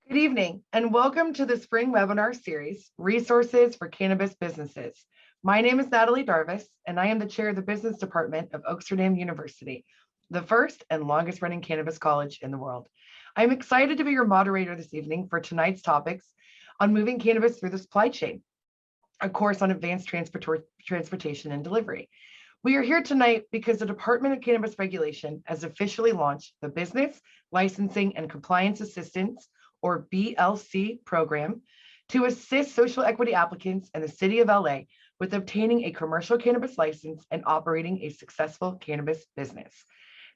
Good evening, and welcome to the spring webinar series, Resources for Cannabis Businesses. My name is Natalie Darvis, and I am the chair of the business department of Oaksterdam University, the first and longest running cannabis college in the world. I'm excited to be your moderator this evening for tonight's topics on moving cannabis through the supply chain, a course on advanced transportation and delivery. We are here tonight because the Department of Cannabis Regulation has officially launched the Business Licensing and Compliance Assistance, or BLC program, to assist social equity applicants in the city of LA with obtaining a commercial cannabis license and operating a successful cannabis business.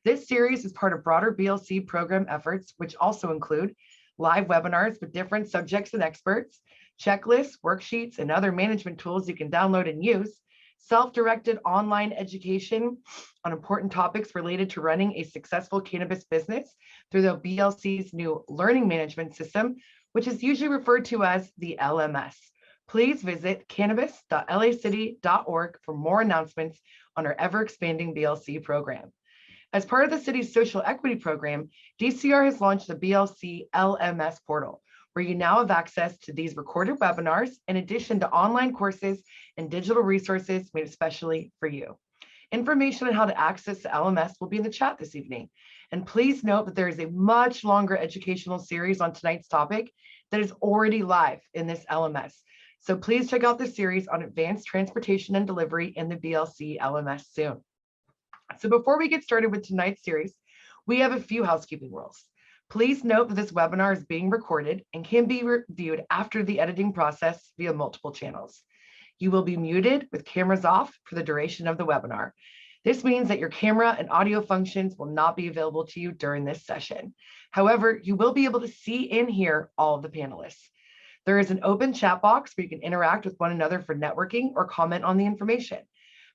This series is part of broader BLC program efforts, which also include live webinars with different subjects and experts, checklists, worksheets, and other management tools you can download and use, self-directed online education on important topics related to running a successful cannabis business through the BLC's new learning management system, which is usually referred to as the LMS. Please visit cannabis.lacity.org for more announcements on our ever-expanding BLC program. As part of the city's social equity program, DCR has launched the BLC LMS portal, where you now have access to these recorded webinars, in addition to online courses and digital resources made especially for you. Information on how to access the LMS will be in the chat this evening. And please note that there is a much longer educational series on tonight's topic that is already live in this LMS. So please check out the series on advanced transportation and delivery in the BLC LMS soon. So before we get started with tonight's series, we have a few housekeeping rules. Please note that this webinar is being recorded and can be reviewed after the editing process via multiple channels. You will be muted with cameras off for the duration of the webinar. This means that your camera and audio functions will not be available to you during this session. However, you will be able to see and hear all of the panelists. There is an open chat box where you can interact with one another for networking or comment on the information.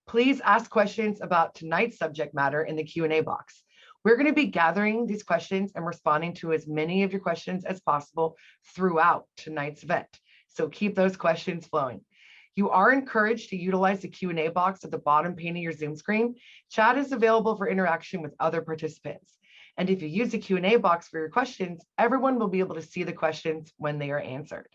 Please ask questions about tonight's subject matter in the Q&A box. We're going to be gathering these questions and responding to as many of your questions as possible throughout tonight's event. So keep those questions flowing. You are encouraged to utilize the Q&A box at the bottom pane of your Zoom screen. Chat is available for interaction with other participants. And if you use the Q&A box for your questions, everyone will be able to see the questions when they are answered.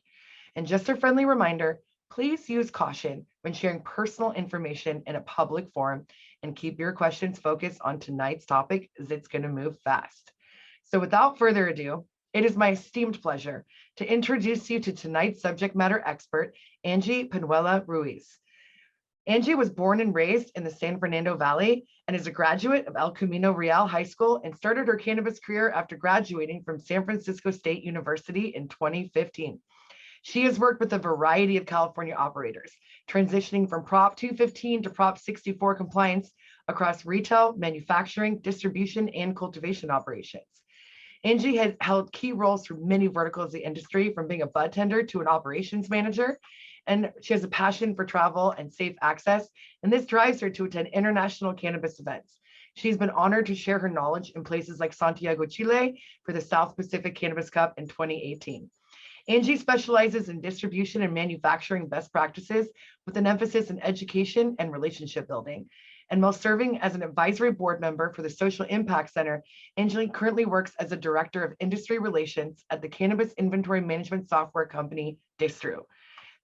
And just a friendly reminder, please use caution when sharing personal information in a public forum, and keep your questions focused on tonight's topic, as it's going to move fast. So without further ado, it is my esteemed pleasure to introduce you to tonight's subject matter expert, Angie Penuela Ruiz. Angie was born and raised in the San Fernando Valley and is a graduate of El Camino Real High School, and started her cannabis career after graduating from San Francisco State University in 2015. She has worked with a variety of California operators, transitioning from Prop 215 to Prop 64 compliance across retail, manufacturing, distribution, and cultivation operations. Angie has held key roles through many verticals of the industry, from being a bud tender to an operations manager, and she has a passion for travel and safe access, and this drives her to attend international cannabis events. She's been honored to share her knowledge in places like Santiago, Chile for the South Pacific Cannabis Cup in 2018. Angie specializes in distribution and manufacturing best practices with an emphasis in education and relationship building. And while serving as an advisory board member for the Social Impact Center, Angie currently works as a director of industry relations at the cannabis inventory management software company, Distru.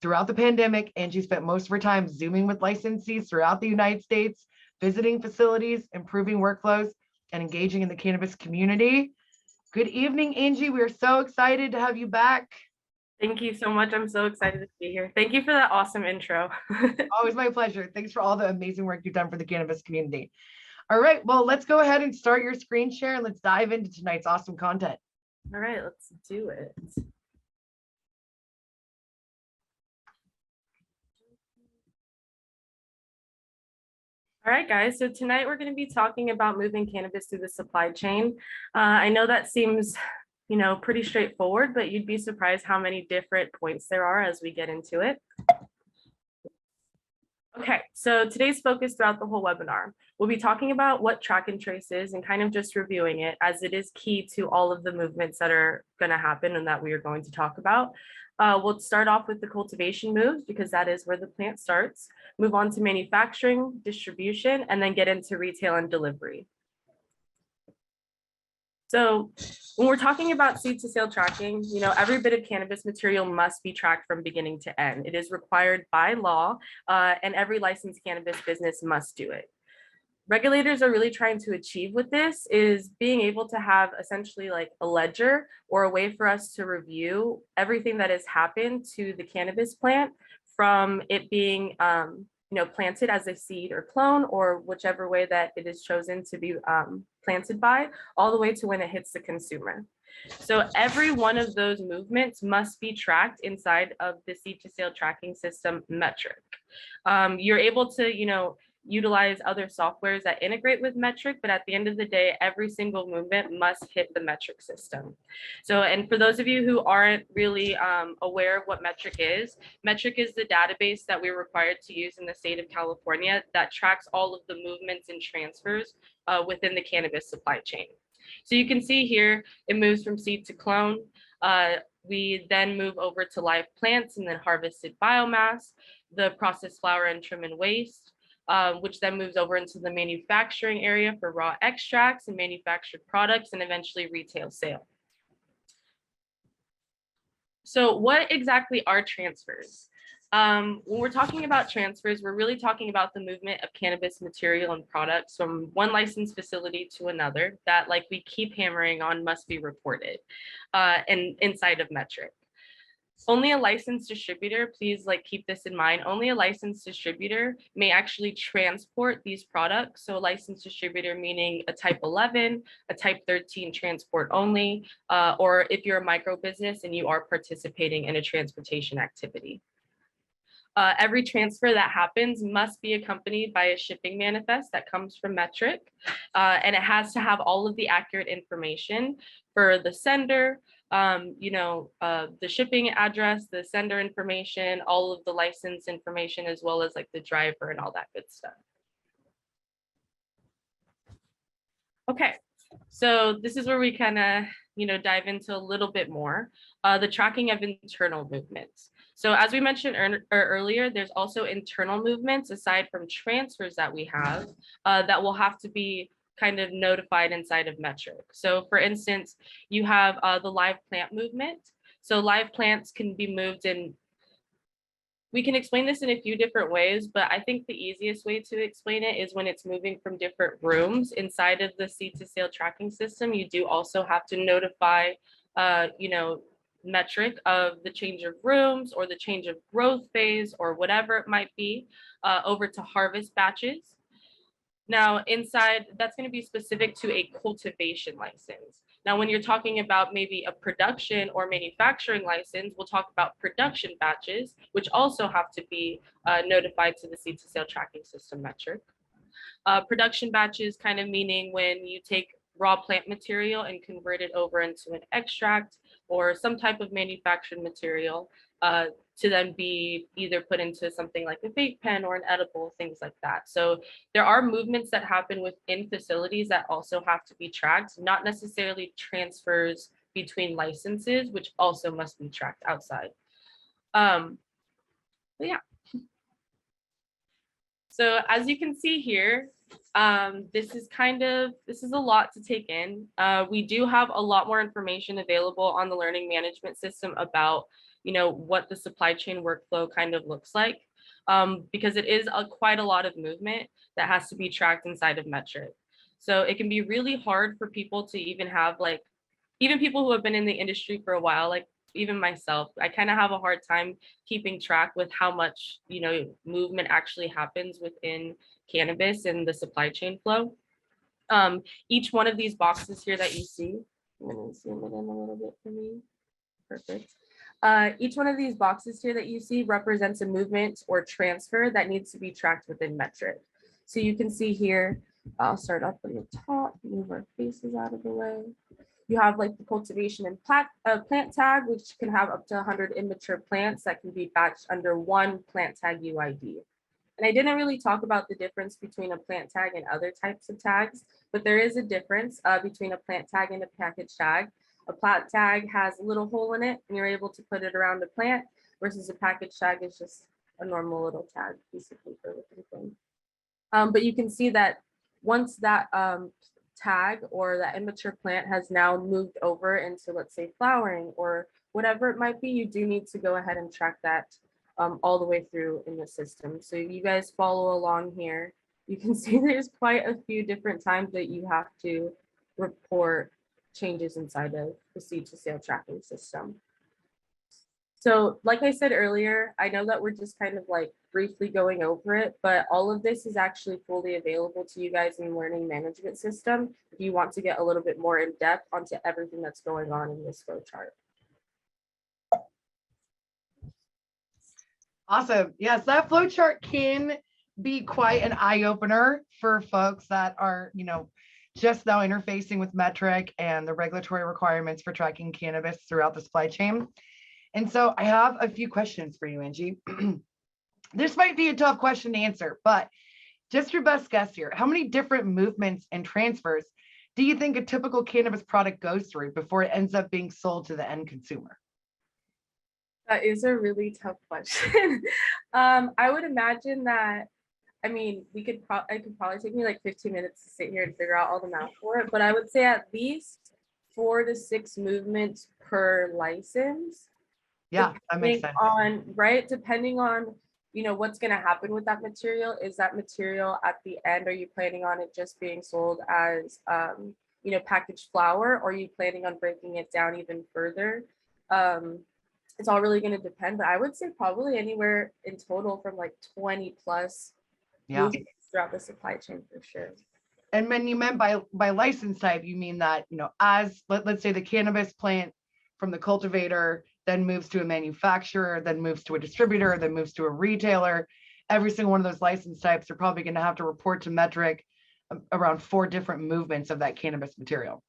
Throughout the pandemic, Angie spent most of her time Zooming with licensees throughout the United States, visiting facilities, improving workflows, and engaging in the cannabis community. Good evening, Angie. We are so excited to have you back. Thank you so much. I'm so excited to be here. Thank you for that awesome intro. Always my pleasure. Thanks for all the amazing work you've done for the cannabis community. All right, well, let's go ahead and start your screen share, and let's dive into tonight's awesome content. All right, let's do it. All right, guys, so tonight we're going to be talking about moving cannabis through the supply chain. I know that seems pretty straightforward, but you'd be surprised how many different points there are as we get into it. Okay, so today's focus throughout the whole webinar, we'll be talking about what track and trace is and kind of just reviewing it, as it is key to all of the movements that are going to happen and that we are going to talk about. We'll start off with the cultivation moves, because that is where the plant starts, move on to manufacturing, distribution, and then get into retail and delivery. So when we're talking about seed to sale tracking, every bit of cannabis material must be tracked from beginning to end. It is required by law, and every licensed cannabis business must do it. Regulators are really trying to achieve with this is being able to have essentially like a ledger or a way for us to review everything that has happened to the cannabis plant from it being planted as a seed or clone, or whichever way that it is chosen to be planted by, all the way to when it hits the consumer. So every one of those movements must be tracked inside of the seed to sale tracking system metric. You're able to, utilize other softwares that integrate with metric, but at the end of the day, every single movement must hit the metric system. So, and for those of you who aren't really aware of what metric is the database that we're required to use in the state of California that tracks all of the movements and transfers within the cannabis supply chain. So you can see here, it moves from seed to clone. We then move over to live plants and then harvested biomass, the processed flower and trim and waste, which then moves over into the manufacturing area for raw extracts and manufactured products, and eventually retail sale. So what exactly are transfers? When we're talking about transfers, we're really talking about the movement of cannabis material and products from one licensed facility to another that, like we keep hammering on, must be reported and inside of metric. Only a licensed distributor, please keep this in mind, only a licensed distributor may actually transport these products. So a licensed distributor meaning a type 11, a type 13 transport only, or if you're a micro business and you are participating in a transportation activity. Every transfer that happens must be accompanied by a shipping manifest that comes from Metric, and it has to have all of the accurate information for the sender, the shipping address, the sender information, all of the license information, as well as the driver and all that good stuff. Okay, so this is where we kind of, dive into a little bit more, the tracking of internal movements. So as we mentioned earlier, there's also internal movements aside from transfers that we have that will have to be kind of notified inside of metric. So for instance, you have the live plant movement. So live plants can be moved in, we can explain this in a few different ways, but I think the easiest way to explain it is when it's moving from different rooms inside of the seed to sale tracking system. You do also have to notify, metric of the change of rooms or the change of growth phase or whatever it might be over to harvest batches. Now inside, that's going to be specific to a cultivation license. Now, when you're talking about maybe a production or manufacturing license, we'll talk about production batches, which also have to be notified to the seed to sale tracking system metric. Production batches kind of meaning when you take raw plant material and convert it over into an extract or some type of manufactured material to then be either put into something like a vape pen or an edible, things like that. So there are movements that happen within facilities that also have to be tracked, not necessarily transfers between licenses, which also must be tracked outside. But yeah. So as you can see here, this is a lot to take in. We do have a lot more information available on the learning management system about, what the supply chain workflow kind of looks like, because it is quite a lot of movement that has to be tracked inside of metric. So it can be really hard for people to even have even people who have been in the industry for a while, even myself, I kind of have a hard time keeping track with how much, movement actually happens within cannabis and the supply chain flow. Each one of these boxes here that you see, I'm going to zoom it in a little bit for me. Perfect. Each one of these boxes here that you see represents a movement or transfer that needs to be tracked within metric. So you can see here, I'll start up from the top, move our faces out of the way. You have the cultivation and plant tag, which can have up to 100 immature plants that can be batched under one plant tag UID. And I didn't really talk about the difference between a plant tag and other types of tags, but there is a difference between a plant tag and a package tag. A plant tag has a little hole in it and you're able to put it around the plant, versus a package tag is just a normal little tag piece of paper looking thing. But you can see that once that tag or that immature plant has now moved over into, let's say, flowering or whatever it might be, you do need to go ahead and track that all the way through in the system. So you guys follow along here. You can see there's quite a few different times that you have to report changes inside of the seed to sale tracking system. So like I said earlier, I know that we're just kind of like briefly going over it, but all of this is actually fully available to you guys in Learning Management System if you want to get a little bit more in depth onto everything that's going on in this flow chart. Awesome. Yes, that flow chart can be quite an eye opener for folks that are, just now interfacing with Metrc and the regulatory requirements for tracking cannabis throughout the supply chain. And so I have a few questions for you, Angie. This might be a tough question to answer, but just your best guess here. How many different movements and transfers do you think a typical cannabis product goes through before it ends up being sold to the end consumer? That is a really tough question. I would imagine that, I mean, it could probably take me like 15 minutes to sit here and figure out all the math for it, but I would say at least 4 to 6 movements per license. Yeah, that makes sense. Depending on, what's going to happen with that material. Is that material at the end, are you planning on it just being sold as, packaged flower, or are you planning on breaking it down even further? It's all really going to depend, but I would say probably anywhere in total from like 20 plus movements throughout the supply chain for sure. And when you meant by license type, you mean that, as let's say the cannabis plant from the cultivator then moves to a manufacturer, then moves to a distributor, then moves to a retailer. Every single one of those license types are probably going to have to report to Metrc around 4 different movements of that cannabis material.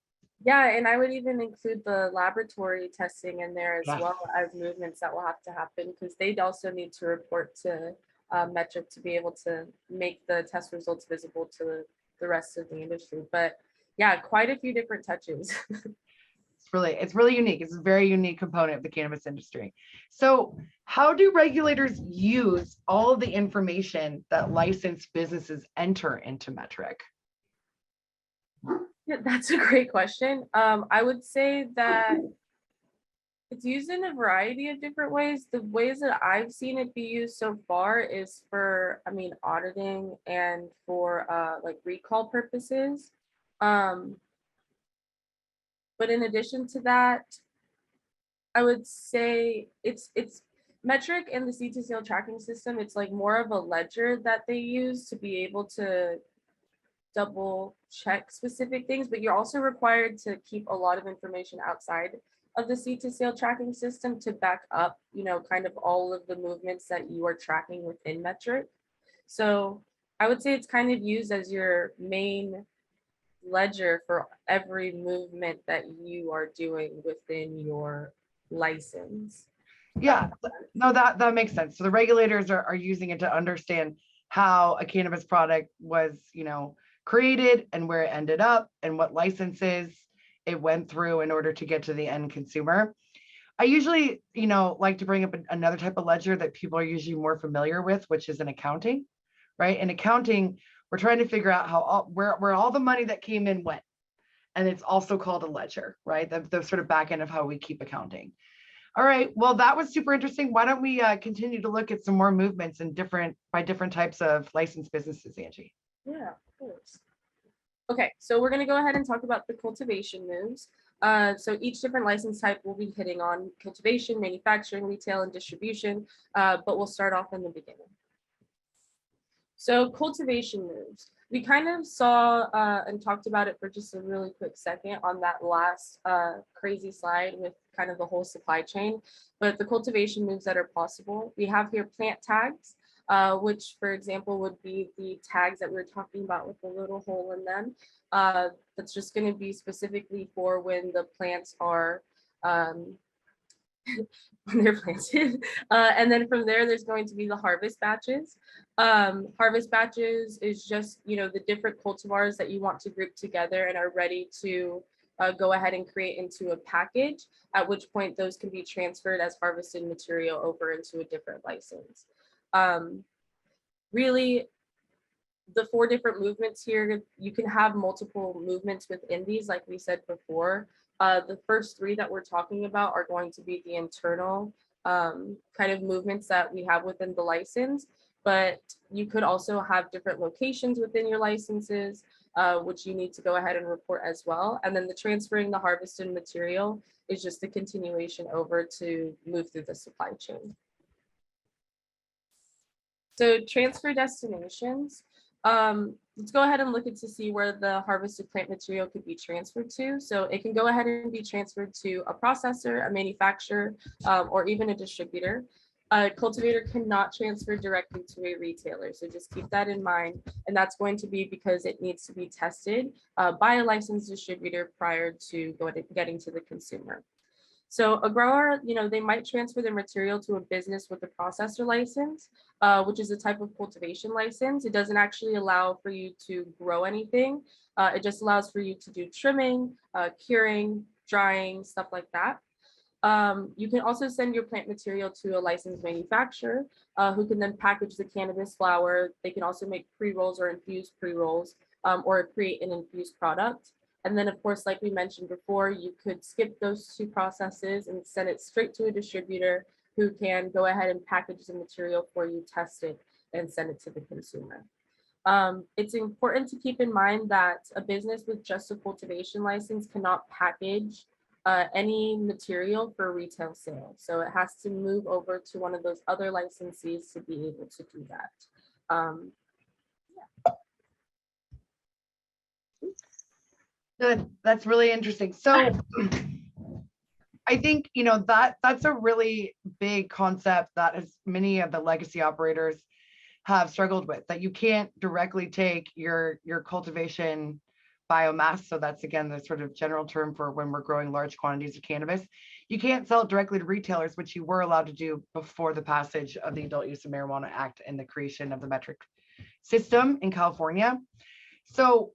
Yeah, and I would even include the laboratory testing in there as well as movements that will have to happen, because they'd also need to report to Metrc to be able to make the test results visible to the rest of the industry. But yeah, quite a few different touches. It's really unique. It's a very unique component of the cannabis industry. So how do regulators use all of the information that licensed businesses enter into Metrc? Yeah, that's a great question. I would say that it's used in a variety of different ways. The ways that I've seen it be used so far is for, auditing and for like recall purposes. But in addition to that, I would say it's Metrc and the seed to sale tracking system. It's like more of a ledger that they use to be able to double check specific things, but you're also required to keep a lot of information outside of the seed to sale tracking system to back up, kind of all of the movements that you are tracking within Metrc. So I would say it's kind of used as your main ledger for every movement that you are doing within your license. Yeah, no, that makes sense. So the regulators are using it to understand how a cannabis product was, created and where it ended up and what licenses it went through in order to get to the end consumer. I usually, like to bring up another type of ledger that people are usually more familiar with, which is in accounting, right? In accounting, we're trying to figure out where all the money that came in went. And it's also called a ledger, right? The sort of back end of how we keep accounting. All right, well, that was super interesting. Why don't we continue to look at some more movements in different types of licensed businesses, Angie? Yeah, of course. Okay, so we're gonna go ahead and talk about the cultivation moves. So each different license type will be hitting on cultivation, manufacturing, retail, and distribution, but we'll start off in the beginning. So cultivation moves. We kind of saw and talked about it for just a really quick second on that last crazy slide with kind of the whole supply chain, but the cultivation moves that are possible. We have here plant tags, which for example would be the tags that we were talking about with the little hole in them. That's just going to be specifically for when the plants are when they're planted. And then from there's going to be the harvest batches. Harvest batches is just, the different cultivars that you want to group together and are ready to go ahead and create into a package, at which point those can be transferred as harvested material over into a different license. Really, the 4 different movements here, you can have multiple movements within these, like we said before. The first 3 that we're talking about are going to be the internal kind of movements that we have within the license, but you could also have different locations within your licenses, which you need to go ahead and report as well. And then the transferring the harvested material is just the continuation over to move through the supply chain. So transfer destinations, let's go ahead and look at to see where the harvested plant material could be transferred to. So it can go ahead and be transferred to a processor, a manufacturer, or even a distributor. A cultivator cannot transfer directly to a retailer. So just keep that in mind. And that's going to be because it needs to be tested by a licensed distributor prior to getting to the consumer. So a grower, they might transfer their material to a business with a processor license, which is a type of cultivation license. It doesn't actually allow for you to grow anything. It just allows for you to do trimming, curing, drying, stuff like that. You can also send your plant material to a licensed manufacturer who can then package the cannabis flower. They can also make pre-rolls or infused pre-rolls or create an infused product. And then, of course, like we mentioned before, you could skip those 2 processes and send it straight to a distributor who can go ahead and package the material for you, test it, and send it to the consumer. It's important to keep in mind that a business with just a cultivation license cannot package any material for retail sale. So it has to move over to one of those other licensees to be able to do that. Good. That's really interesting. So I think, that's a really big concept that as many of the legacy operators have struggled with, that you can't directly take your cultivation biomass. So that's, again, the sort of general term for when we're growing large quantities of cannabis. You can't sell it directly to retailers, which you were allowed to do before the passage of the Adult Use of Marijuana Act and the creation of the metric system in California. So,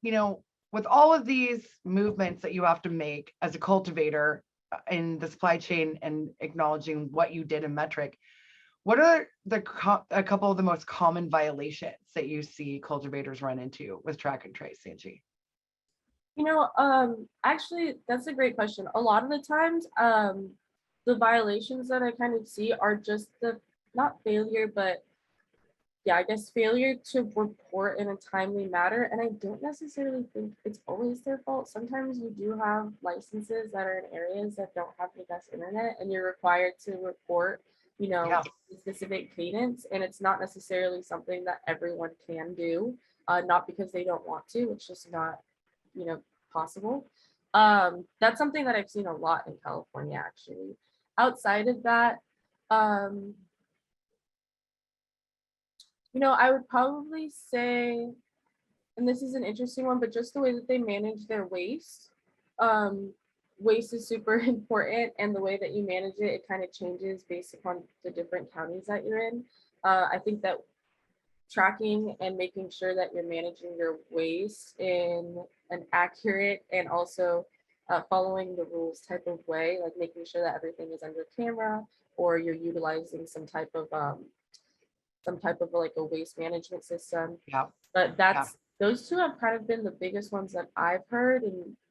with all of these movements that you have to make as a cultivator in the supply chain and acknowledging what you did in metric, what are a couple of the most common violations that you see cultivators run into with track and trace, Angie? Actually, that's a great question. A lot of the times, the violations that I kind of see are just not failure, but yeah, I guess failure to report in a timely manner. And I don't necessarily think it's always their fault. Sometimes you do have licenses that are in areas that don't have the best internet, and you're required to report, Yeah. a specific cadence. And it's not necessarily something that everyone can do, not because they don't want to, it's just not, possible. That's something that I've seen a lot in California, actually. Outside of that, I would probably say, and this is an interesting one, but just the way that they manage their waste. Waste is super important, and the way that you manage it, it kind of changes based upon the different counties that you're in. I think that tracking and making sure that you're managing your waste in an accurate and also following the rules type of way, like making sure that everything is under camera, or you're utilizing some type of like a waste management system. Yeah. But those 2 have kind of been the biggest ones that I've heard.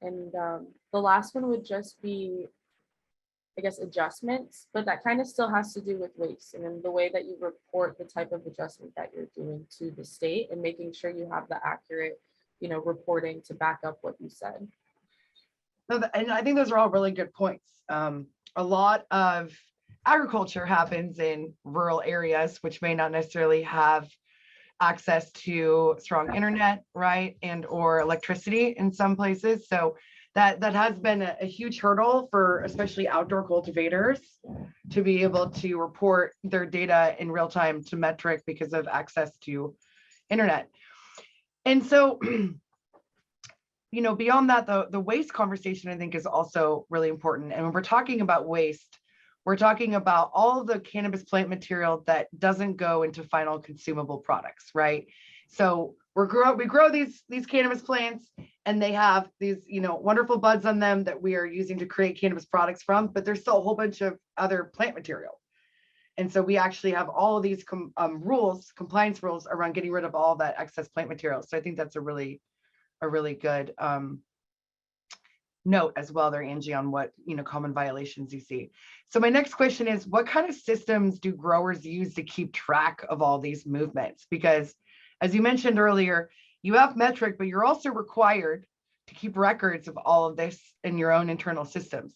And the last one would just be, I guess, adjustments, but that kind of still has to do with waste and then the way that you report the type of adjustment that you're doing to the state and making sure you have the accurate, reporting to back up what you said. And I think those are all really good points. A lot of agriculture happens in rural areas, which may not necessarily have access to strong internet, right, and or electricity in some places. So that has been a huge hurdle for especially outdoor cultivators to be able to report their data in real time to metric because of access to internet. And so beyond that, the waste conversation, I think, is also really important. And when we're talking about waste, we're talking about all the cannabis plant material that doesn't go into final consumable products, right? So we grow these cannabis plants, and they have these, wonderful buds on them that we are using to create cannabis products from, but there's still a whole bunch of other plant material. And so we actually have all of these compliance rules around getting rid of all that excess plant material. So I think that's a really good note as well there, Angie, on what, common violations you see. So my next question is, what kind of systems do growers use to keep track of all these movements? Because as you mentioned earlier, you have Metric, but you're also required to keep records of all of this in your own internal systems.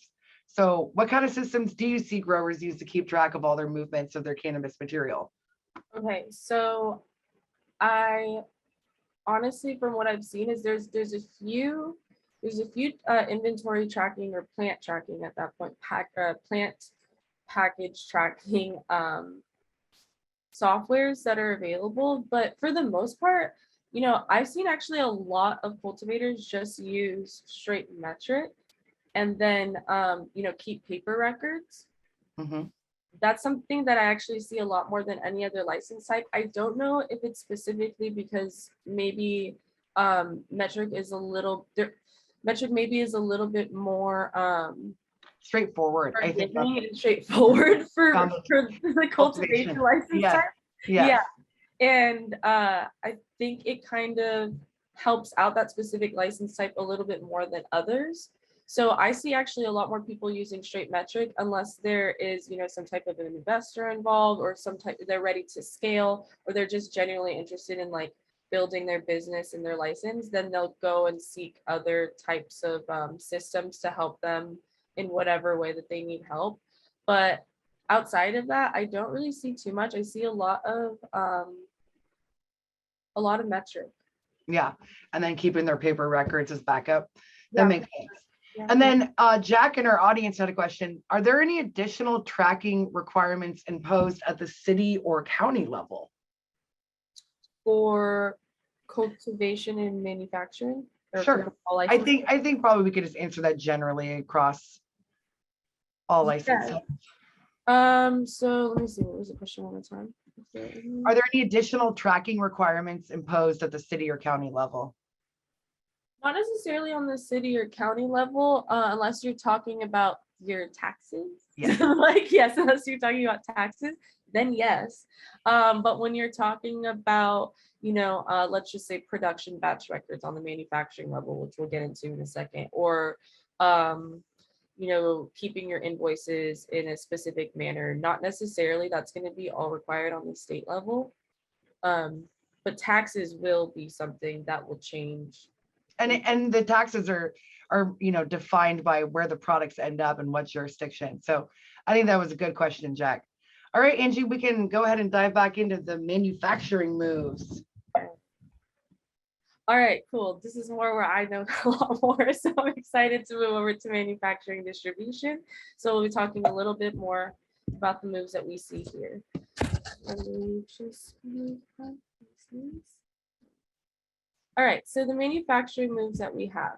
So what kind of systems do you see growers use to keep track of all their movements of their cannabis material? Okay, so I honestly, from what I've seen, is there's a few inventory tracking or plant tracking at that point, plant package tracking softwares that are available, but for the most part, I've seen actually a lot of cultivators just use straight Metric and then keep paper records. Mhm. That's something that I actually see a lot more than any other license type. I don't know if it's specifically because maybe Metric is a little Metric maybe is a little bit more Straightforward, I think. forgiving and straightforward for Found the cultivation license Yes. type. Yes. Yeah. And I think it kind of helps out that specific license type a little bit more than others. So I see actually a lot more people using straight Metric unless there is, some type of an investor involved or some type they're ready to scale or they're just genuinely interested in like building their business and their license, then they'll go and seek other types of systems to help them in whatever way that they need help. But outside of that, I don't really see too much. I see a lot of Metric. Yeah. And then keeping their paper records as backup. That Yeah. makes sense. Yeah. And then Jack in our audience had a question. Are there any additional tracking requirements imposed at the city or county level? For cultivation and manufacturing? Sure. I think probably we could just answer that generally across all licenses. So let me see, what was the question one more time? Are there any additional tracking requirements imposed at the city or county level? Not necessarily on the city or county level, unless you're talking about your taxes. Yes. Yes, unless you're talking about taxes, then yes. But when you're talking about, let's just say production batch records on the manufacturing level, which we'll get into in a second, or keeping your invoices in a specific manner, not necessarily that's going to be all required on the state level. But taxes will be something that will change. And the taxes are defined by where the products end up and what jurisdiction. So I think that was a good question, Jack. All right, Angie, we can go ahead and dive back into the manufacturing moves. All right, cool. This is more where I know a lot more. So I'm excited to move over to manufacturing distribution. So we'll be talking a little bit more about the moves that we see here. Let me just move on these. All right, so the manufacturing moves that we have.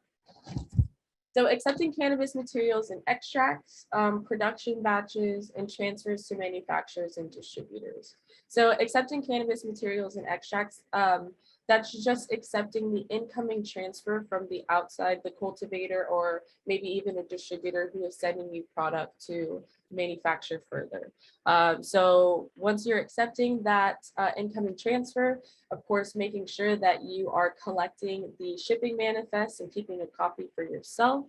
So accepting cannabis materials and extracts, production batches, and transfers to manufacturers and distributors. So accepting cannabis materials and extracts, that's just accepting the incoming transfer from the outside, the cultivator, or maybe even a distributor who is sending you product to manufacture further. So once you're accepting that incoming transfer, of course, making sure that you are collecting the shipping manifest and keeping a copy for yourself.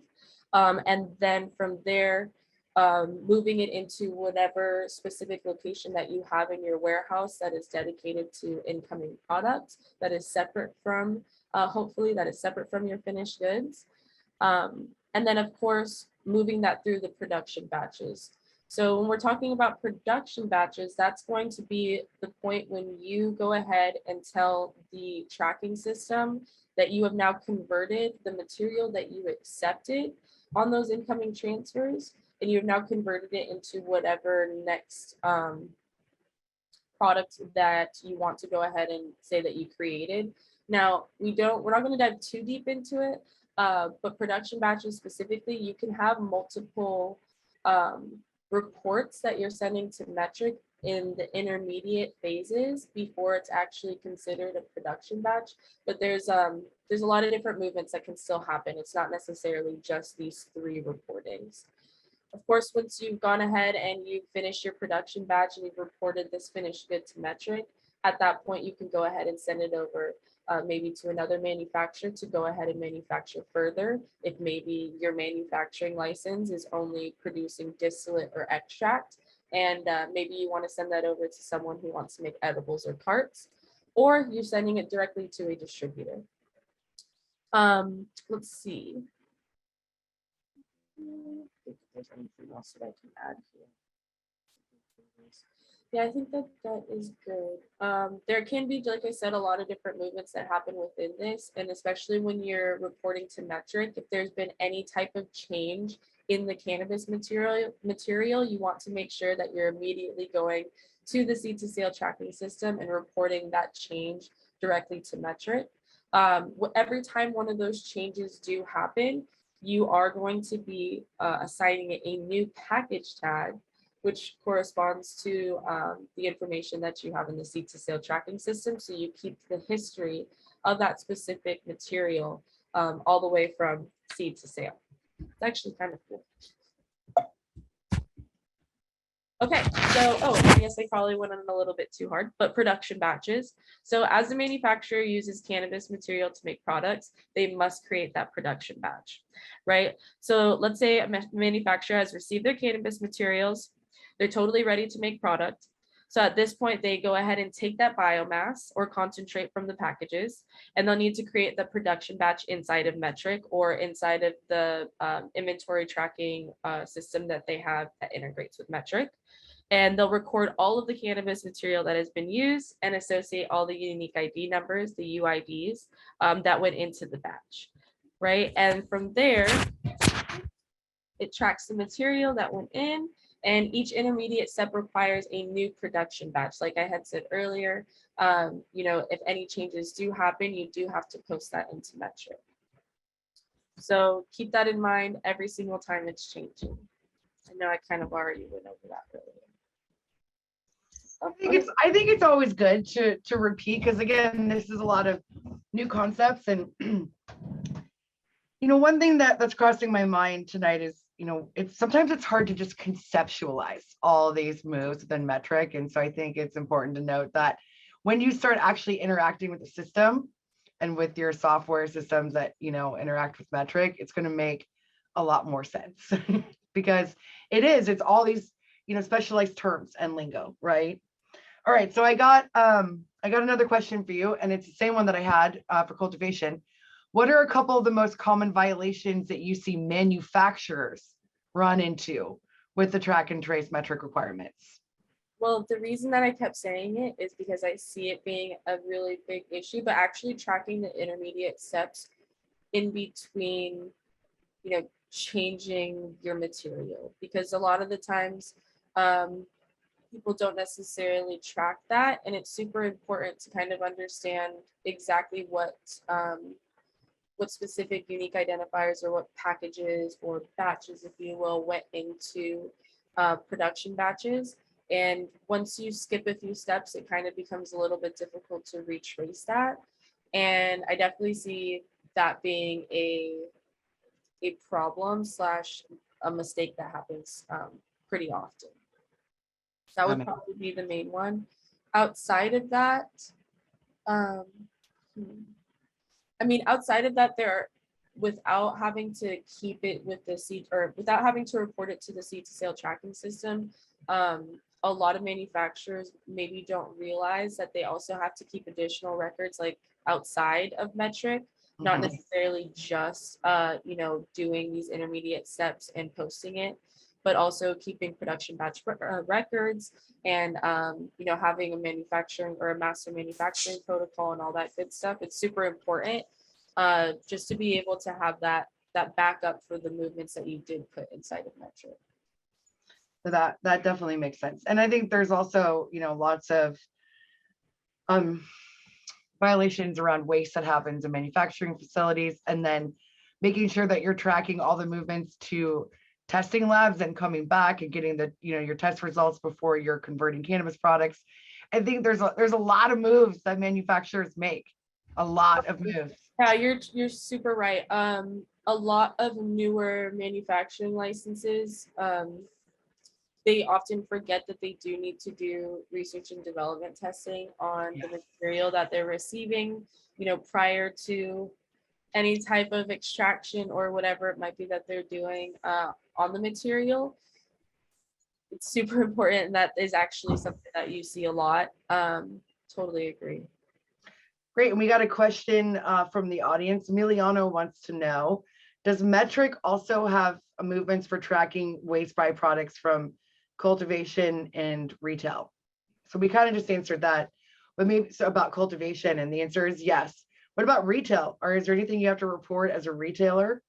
And then from there, moving it into whatever specific location that you have in your warehouse that is dedicated to incoming products, that is separate from, hopefully that is separate from your finished goods. And then of course, moving that through the production batches. So when we're talking about production batches, that's going to be the point when you go ahead and tell the tracking system that you have now converted the material that you accepted on those incoming transfers, and you've now converted it into whatever next product that you want to go ahead and say that you created. Now, we're not going to dive too deep into it, but production batches specifically, you can have multiple reports that you're sending to Metric in the intermediate phases before it's actually considered a production batch. But there's a lot of different movements that can still happen. It's not necessarily just these 3 reportings. Of course, once you've gone ahead and you've finished your production batch and you've reported this finished good to Metric, at that point, you can go ahead and send it over maybe to another manufacturer to go ahead and manufacture further. If maybe your manufacturing license is only producing distillate or extract, and maybe you want to send that over to someone who wants to make edibles or carts, or you're sending it directly to a distributor. Let's see. If there's anything else that I can add here. Yeah, I think that is good. There can be, like I said, a lot of different movements that happen within this, and especially when you're reporting to Metric, if there's been any type of change in the cannabis material, you want to make sure that you're immediately going to the seed to sale tracking system and reporting that change directly to Metric. Every time one of those changes do happen, you are going to be assigning it a new package tag, which corresponds to the information that you have in the seed to sale tracking system. So you keep the history of that specific material all the way from seed to sale. It's actually kind of cool. Okay, so, I guess I probably went on a little bit too hard, but production batches. So as the manufacturer uses cannabis material to make products, they must create that production batch, right? So let's say a manufacturer has received their cannabis materials, they're totally ready to make product. So at this point, they go ahead and take that biomass or concentrate from the packages, and they'll need to create the production batch inside of Metric or inside of the inventory tracking system that they have that integrates with Metric. And they'll record all of the cannabis material that has been used and associate all the unique ID numbers, the UIDs, that went into the batch, right? And from there, it tracks the material that went in, and each intermediate step requires a new production batch. Like I had said earlier, if any changes do happen, you do have to post that into Metric. So keep that in mind every single time it's changing. I know I kind of already went over that earlier. I think it's always good to repeat, because again, this is a lot of new concepts, and one thing that's crossing my mind tonight is, sometimes it's hard to just conceptualize all these moves within Metric. And so I think it's important to note that when you start actually interacting with the system and with your software systems that, interact with Metric, it's going to make a lot more sense because it's all these, specialized terms and lingo, right? All right. So I got another question for you, and it's the same one that I had for cultivation. What are a couple of the most common violations that you see manufacturers run into with the track and trace Metric requirements? Well, the reason that I kept saying it is because I see it being a really big issue, but actually tracking the intermediate steps in between, changing your material, because a lot of the times people don't necessarily track that, and it's super important to kind of understand exactly what specific unique identifiers or what packages or batches, if you will, went into production batches. And once you skip a few steps, it kind of becomes a little bit difficult to retrace that. And I definitely see that being a problem / a mistake that happens pretty often. So that would probably be the main one. Outside of that, outside of that, without having to keep it with the seed, or without having to report it to the seed to sale tracking system, a lot of manufacturers maybe don't realize that they also have to keep additional records like outside of Metric, not necessarily just doing these intermediate steps and posting it, but also keeping production batch records and having a manufacturing or a master manufacturing protocol and all that good stuff. It's super important just to be able to have that backup for the movements that you did put inside of Metric. So that definitely makes sense. And I think there's also, lots of violations around waste that happens in manufacturing facilities, and then making sure that you're tracking all the movements to testing labs and coming back and getting the, your test results before you're converting cannabis products. I think there's a lot of moves that manufacturers make, a lot of moves. Yeah, you're super right. a lot of newer manufacturing licenses, they often forget that they do need to do research and development testing on the Yes. material that they're receiving, prior to any type of extraction or whatever it might be that they're doing on the material. It's super important, and that is actually something that you see a lot. Totally agree. Great. And we got a question from the audience. Emiliano wants to know, does Metric also have movements for tracking waste byproducts from cultivation and retail? So we kind of just answered that, but maybe so about cultivation, and the answer is yes. What about retail? Or is there anything you have to report as a retailer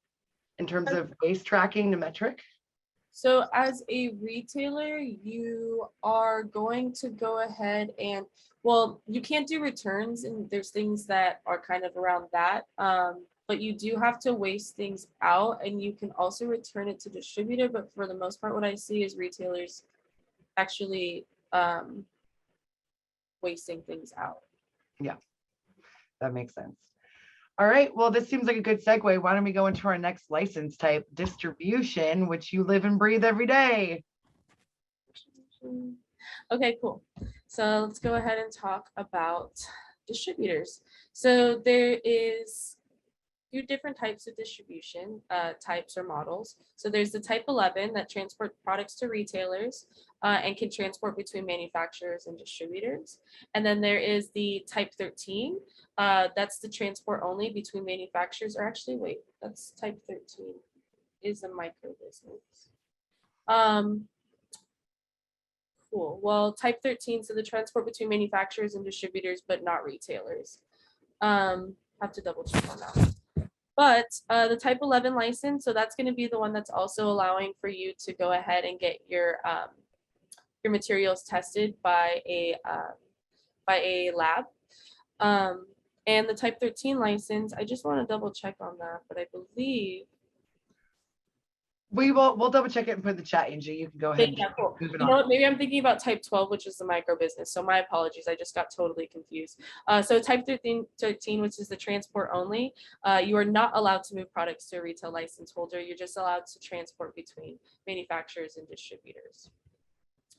in terms of waste tracking to Metric? So as a retailer, you are going to go ahead and, well, you can't do returns, and there's things that are kind of around that. But you do have to waste things out, and you can also return it to distributor. But for the most part, what I see is retailers actually wasting things out. Yeah, that makes sense. All right, well, this seems like a good segue. Why don't we go into our next license type, distribution, which you live and breathe every day. Okay, cool. So let's go ahead and talk about distributors. So there is few different types of distribution types or models. So there's the type 11 that transport products to retailers and can transport between manufacturers and distributors. And then there is the type 13, that's the transport only between manufacturers, or actually, wait, that's type 13 is a micro business. Cool. Well, type 13, so the transport between manufacturers and distributors, but not retailers. Have to double check on that. But the type 11 license, so that's going to be the one that's also allowing for you to go ahead and get your materials tested by a lab. And the type 13 license, I just want to double check on that, but I believe we'll double check it and put in the chat, Angie. You can go ahead and yeah, cool. moving You know on. what? Maybe I'm thinking about type 12, which is the micro business. So my apologies. I just got totally confused. So type 13, which is the transport only, you are not allowed to move products to a retail license holder. You're just allowed to transport between manufacturers and distributors.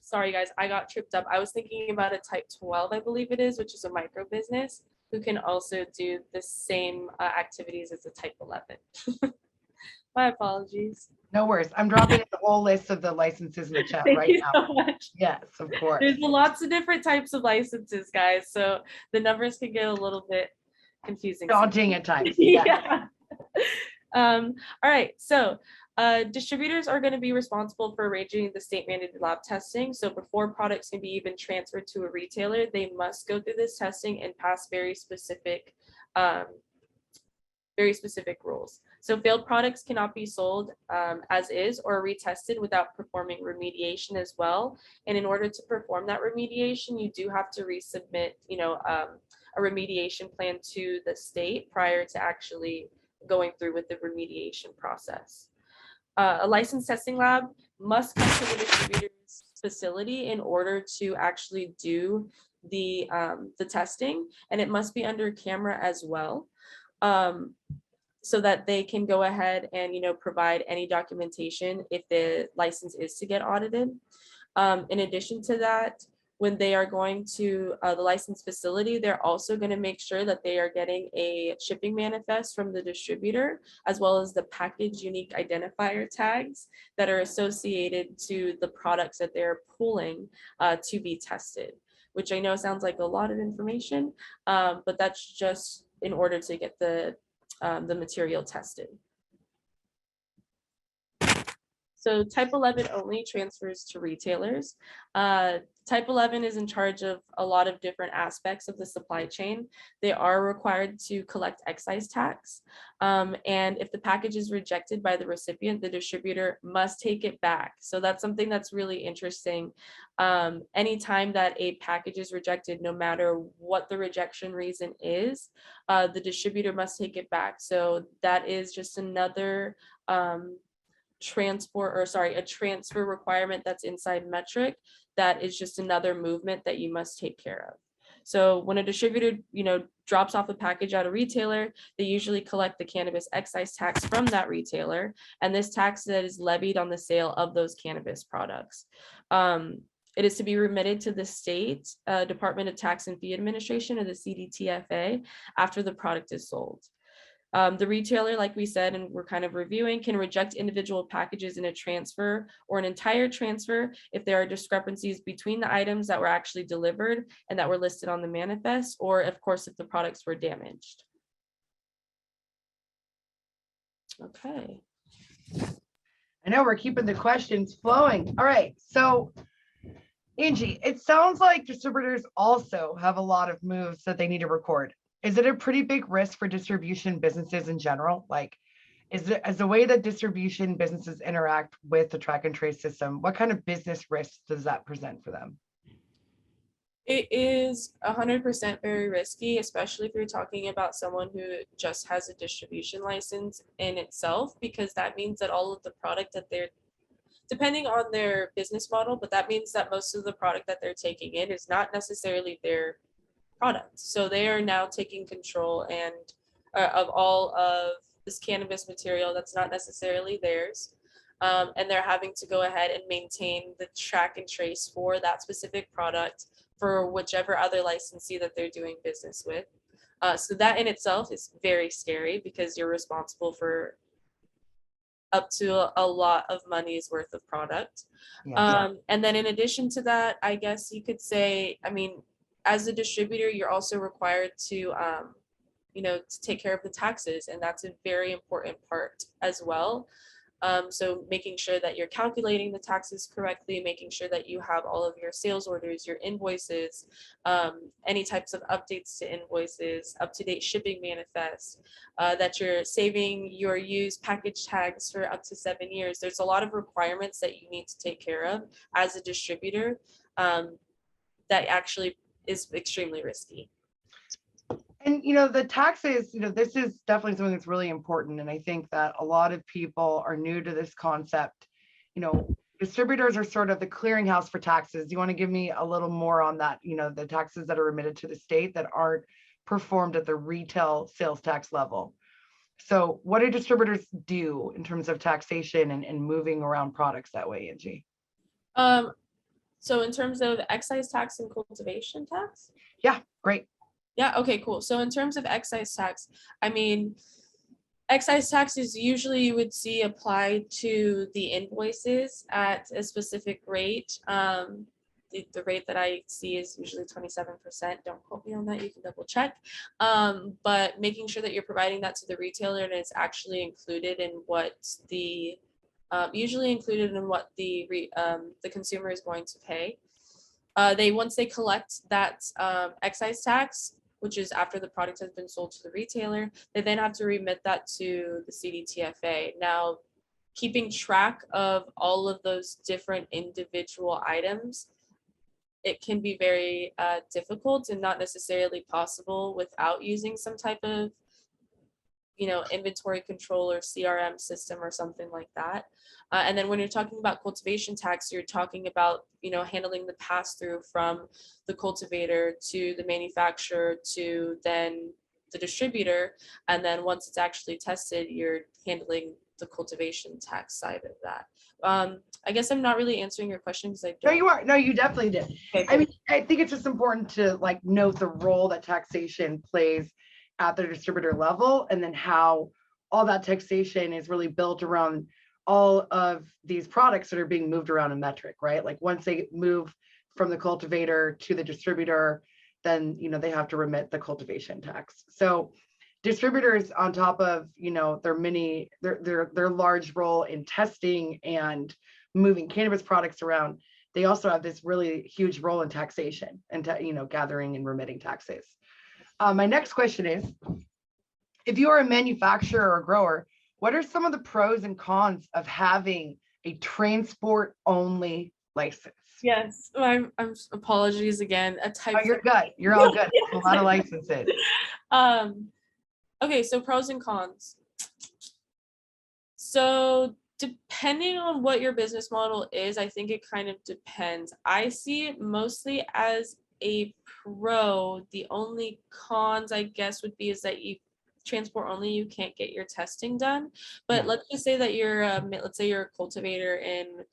Sorry, guys, I got tripped up. I was thinking about a type 12, I believe it is, which is a micro business who can also do the same activities as a type 11. My apologies. No worries. I'm dropping the whole list of the licenses in the chat Thank right you now. so much. Yes, of course. There's lots of different types of licenses, guys. So the numbers can get a little bit confusing. Daunting at times. Yes. Yeah. All right. So distributors are going to be responsible for arranging the state mandated lab testing. So before products can be even transferred to a retailer, they must go through this testing and pass very specific rules. So failed products cannot be sold as is or retested without performing remediation as well. And in order to perform that remediation, you do have to resubmit, a remediation plan to the state prior to actually going through with the remediation process. A licensed testing lab must come to the distributor's facility in order to actually do the testing, and it must be under camera as well. So that they can go ahead and provide any documentation if the license is to get audited. In addition to that, when they are going to the licensed facility, they're also going to make sure that they are getting a shipping manifest from the distributor, as well as the package unique identifier tags that are associated to the products that they're pulling to be tested, which I know sounds like a lot of information, but that's just in order to get the material tested. So type 11 only transfers to retailers. Type 11 is in charge of a lot of different aspects of the supply chain. They are required to collect excise tax. And if the package is rejected by the recipient, the distributor must take it back. So that's something that's really interesting. Anytime that a package is rejected, no matter what the rejection reason is, the distributor must take it back. So that is just another a transfer requirement that's inside Metric. That is just another movement that you must take care of. So when a distributor, drops off a package at a retailer, they usually collect the cannabis excise tax from that retailer, and this tax that is levied on the sale of those cannabis products. It is to be remitted to the state Department of Tax and Fee Administration, or the CDTFA, after the product is sold. The retailer, like we said, and we're kind of reviewing, can reject individual packages in a transfer or an entire transfer if there are discrepancies between the items that were actually delivered and that were listed on the manifest, or of course, if the products were damaged. Okay. I know we're keeping the questions flowing. All right, so Angie, it sounds like distributors also have a lot of moves that they need to record. Is it a pretty big risk for distribution businesses in general? Like, is it as the way that distribution businesses interact with the track and trace system, what kind of business risks does that present for them? It is 100% very risky, especially if you're talking about someone who just has a distribution license in itself, because that means that all of the product that they're, depending on their business model, but that means that most of the product that they're taking in is not necessarily their product. So they are now taking control and of all of this cannabis material that's not necessarily theirs. And they're having to go ahead and maintain the track and trace for that specific product for whichever other licensee that they're doing business with. So that in itself is very scary, because you're responsible for up to a lot of money's worth of product. Yeah. And then in addition to that, I guess you could say, I mean, as a distributor, you're also required to, to take care of the taxes, and that's a very important part as well. So making sure that you're calculating the taxes correctly, making sure that you have all of your sales orders, your invoices, any types of updates to invoices, up-to-date shipping manifests, that you're saving your used package tags for up to 7 years. There's a lot of requirements that you need to take care of as a distributor, that actually is extremely risky. And the taxes, this is definitely something that's really important. And I think that a lot of people are new to this concept. Distributors are sort of the clearinghouse for taxes. Do you want to give me a little more on that? The taxes that are remitted to the state that aren't performed at the retail sales tax level. So what do distributors do in terms of taxation and moving around products that way, Angie? So in terms of excise tax and cultivation tax? Yeah, great. Yeah, okay, cool. So in terms of excise tax, I mean, excise tax is usually you would see applied to the invoices at a specific rate. The rate that I see is usually 27%. Don't quote me on that, you can double check. But making sure that you're providing that to the retailer and it's actually included in what the, usually included in what the consumer is going to pay. Once they collect that excise tax, which is after the product has been sold to the retailer, they then have to remit that to the CDTFA. Now, keeping track of all of those different individual items, it can be very difficult and not necessarily possible without using some type of inventory control or CRM system or something like that. And then when you're talking about cultivation tax, you're talking about, handling the pass through from the cultivator to the manufacturer to then the distributor. And then once it's actually tested, you're handling the cultivation tax side of that. I guess I'm not really answering your question because I don't. No, you are. No, you definitely did. Okay, cool. I mean, I think it's just important to note the role that taxation plays at the distributor level, and then how all that taxation is really built around all of these products that are being moved around in metric, right? Like once they move from the cultivator to the distributor, then they have to remit the cultivation tax. So distributors, on top of their large role in testing and moving cannabis products around, they also have this really huge role in taxation and gathering and remitting taxes. My next question is, if you are a manufacturer or grower, what are some of the pros and cons of having a transport only license? Yes, I'm apologies again. Oh, you're good. You're all good. A lot of licenses. Okay, so pros and cons. So depending on what your business model is, I think it kind of depends. I see it mostly as a pro, the only cons, I guess, would be is that you transport only, you can't get your testing done. But Yeah. let's just say that you're, let's say you're a cultivator in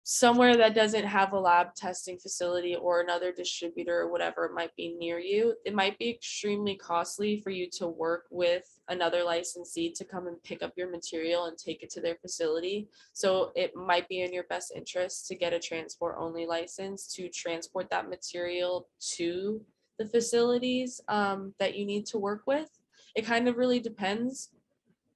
somewhere that doesn't have a lab testing facility or another distributor or whatever it might be near you. It might be extremely costly for you to work with another licensee to come and pick up your material and take it to their facility. So it might be in your best interest to get a transport only license to transport that material to the facilities that you need to work with. It kind of really depends,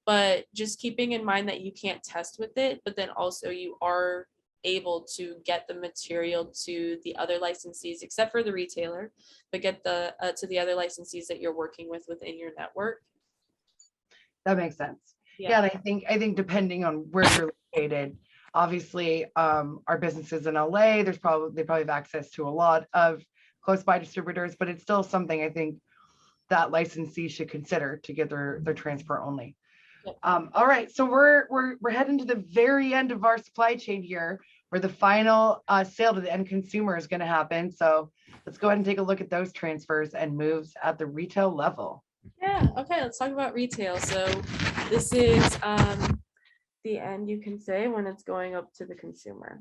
but just keeping in mind that you can't test with it, but then also you are able to get the material to the other licensees, except for the retailer, but get the to the other licensees that you're working with within your network. That makes sense. Yeah. Yeah, and I think depending on where you're located, obviously, our businesses in LA, they probably have access to a lot of close by distributors, but it's still something I think that licensee should consider to get their transfer only. Yep. All right, so we're heading to the very end of our supply chain here, where the final sale to the end consumer is going to happen. So let's go ahead and take a look at those transfers and moves at the retail level. Yeah, okay, let's talk about retail. So this is the end, you can say, when it's going up to the consumer.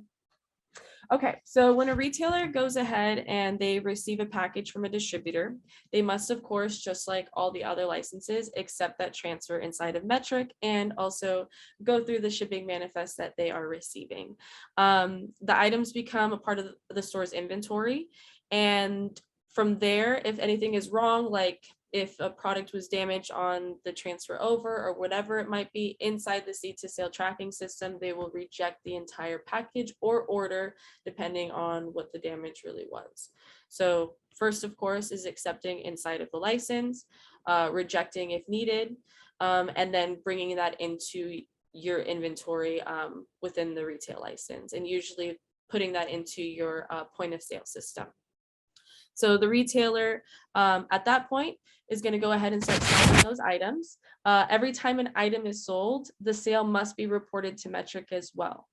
Okay, so when a retailer goes ahead and they receive a package from a distributor, they must, of course, just like all the other licenses, accept that transfer inside of Metric and also go through the shipping manifest that they are receiving. The items become a part of the store's inventory, and from there, if anything is wrong, like if a product was damaged on the transfer over or whatever it might be, inside the seed to sale tracking system, they will reject the entire package or order depending on what the damage really was. So first, of course, is accepting inside of the license, rejecting if needed, and then bringing that into your inventory within the retail license, and usually putting that into your point of sale system. So the retailer at that point is going to go ahead and start selling those items. Every time an item is sold, the sale must be reported to Metric as well.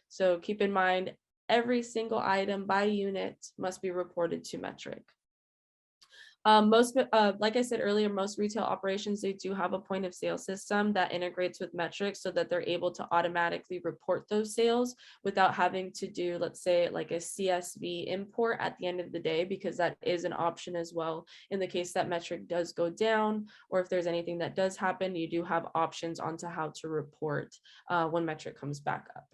So keep in mind, every single item by unit must be reported to Metric. Like I said earlier, most retail operations, they do have a point of sale system that integrates with Metric so that they're able to automatically report those sales without having to do, let's say, like a CSV import at the end of the day, because that is an option as well. In the case that Metric does go down, or if there's anything that does happen, you do have options onto how to report when Metric comes back up.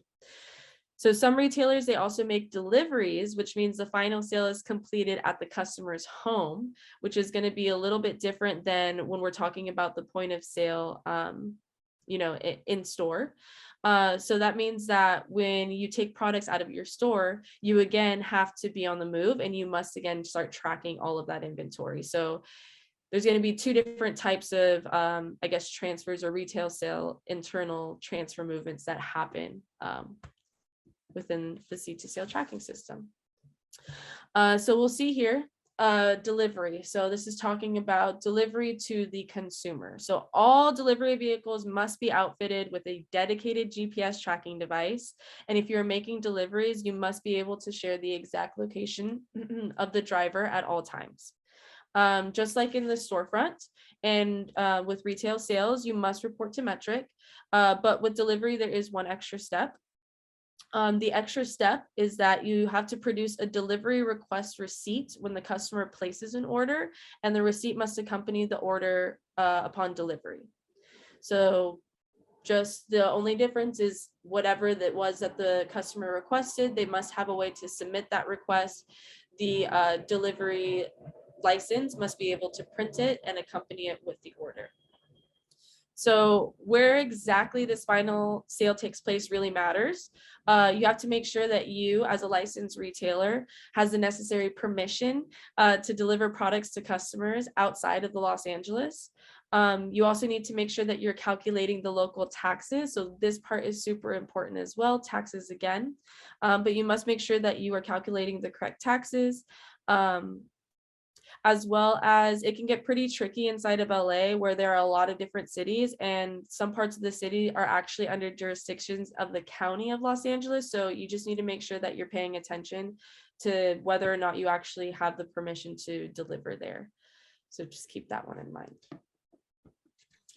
So some retailers, they also make deliveries, which means the final sale is completed at the customer's home, which is going to be a little bit different than when we're talking about the point of sale, in store. So that means that when you take products out of your store, you again have to be on the move, and you must again start tracking all of that inventory. So there's going to be two different types of, transfers or retail sale internal transfer movements that happen within the seed to sale tracking system. So we'll see here, delivery. So this is talking about delivery to the consumer. So all delivery vehicles must be outfitted with a dedicated GPS tracking device. And if you're making deliveries, you must be able to share the exact location of the driver at all times. Just like in the storefront and with retail sales, you must report to Metric. But with delivery, there is one extra step. The extra step is that you have to produce a delivery request receipt when the customer places an order, and the receipt must accompany the order upon delivery. So just the only difference is whatever that was that the customer requested, they must have a way to submit that request. The delivery license must be able to print it and accompany it with the order. So where exactly this final sale takes place really matters. You have to make sure that you, as a licensed retailer, has the necessary permission to deliver products to customers outside of the Los Angeles. You also need to make sure that you're calculating the local taxes. So this part is super important as well, taxes again. But you must make sure that you are calculating the correct taxes. as well as it can get pretty tricky inside of LA, where there are a lot of different cities, and some parts of the city are actually under jurisdictions of the county of Los Angeles. So you just need to make sure that you're paying attention to whether or not you actually have the permission to deliver there. So just keep that one in mind.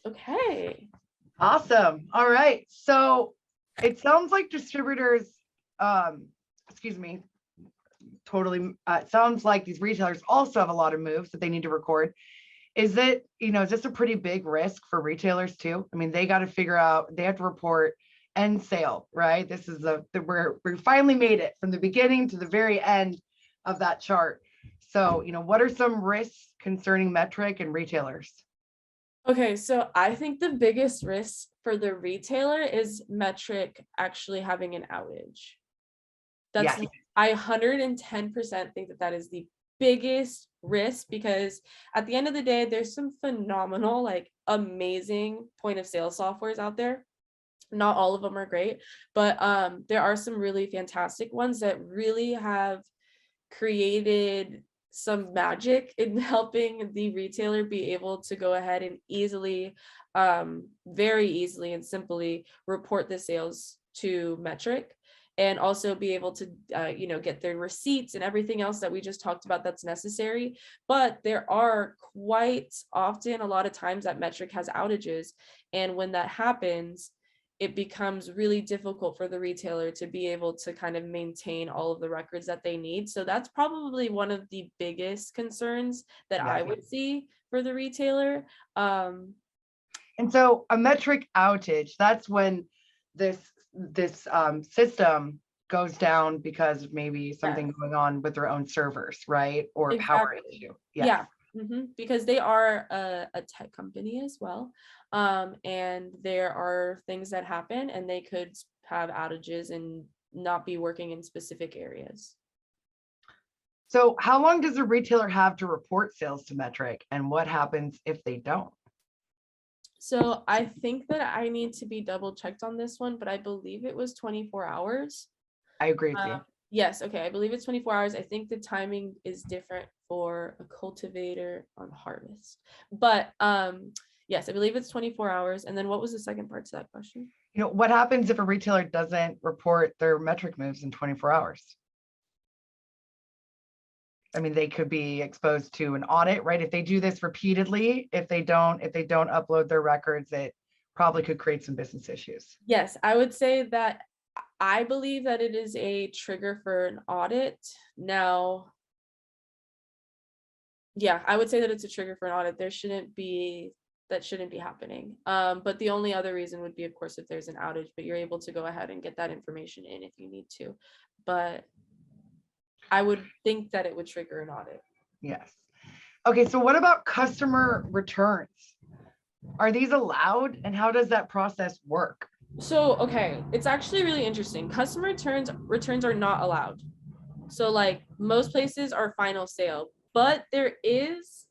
Okay. Awesome. All right. So it sounds like distributors, excuse me, totally, it sounds like these retailers also have a lot of moves that they need to record. Is it, is this a pretty big risk for retailers too? I mean, they got to figure out, they have to report end sale, right? This is we finally made it from the beginning to the very end of that chart. So, what are some risks concerning Metrc and retailers? Okay, so I think the biggest risk for the retailer is Metrc actually having an outage. That's, Yes. I 110% think that is the biggest risk, because at the end of the day, there's some phenomenal, like amazing point of sale softwares out there. Not all of them are great, but there are some really fantastic ones that really have created some magic in helping the retailer be able to go ahead and easily, very easily and simply report the sales to Metrc, and also be able to, get their receipts and everything else that we just talked about that's necessary. But there are quite often a lot of times that Metrc has outages. And when that happens, it becomes really difficult for the retailer to be able to kind of maintain all of the records that they need. So that's probably one of the biggest concerns that I would see for the retailer. And so a Metrc outage, that's when this system goes down because of maybe something going on with their own servers, right? Or power issue. Yes. Yeah. Because they are a tech company as well. And there are things that happen, and they could have outages and not be working in specific areas. So how long does a retailer have to report sales to Metrc, and what happens if they don't? So I think that I need to be double checked on this one, but I believe it was 24 hours. I agree with you. Yes, okay, I believe it's 24 hours. I think the timing is different for a cultivator on harvest. But yes, I believe it's 24 hours. And then what was the second part to that question? What happens if a retailer doesn't report their Metrc moves in 24 hours? I mean, they could be exposed to an audit, right? If they do this repeatedly, if they don't upload their records, it probably could create some business issues. Yes, I would say that I believe that it is a trigger for an audit. Now, yeah, I would say that it's a trigger for an audit. That shouldn't be happening. But the only other reason would be, of course, if there's an outage, but you're able to go ahead and get that information in if you need to. But I would think that it would trigger an audit. Yes. Okay, so what about customer returns? Are these allowed, and how does that process work? So, okay, it's actually really interesting. Customer returns are not allowed. So like most places are final sale, but there is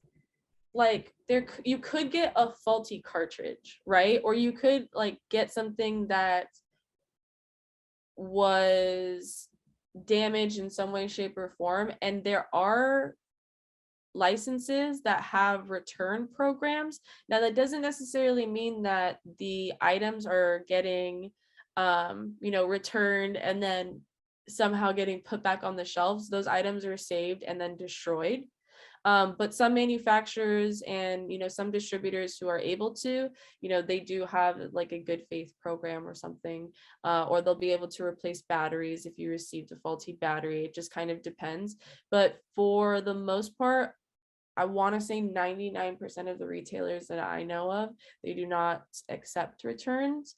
you could get a faulty cartridge, right? Or you could like get something that was damaged in some way, shape, or form. And there are licenses that have return programs. Now, that doesn't necessarily mean that the items are getting, returned and then somehow getting put back on the shelves. Those items are saved and then destroyed. But some manufacturers and, some distributors who are able to, they do have like a good faith program or something, or they'll be able to replace batteries if you received a faulty battery. It just kind of depends. But for the most part, I want to say 99% of the retailers that I know of, they do not accept returns.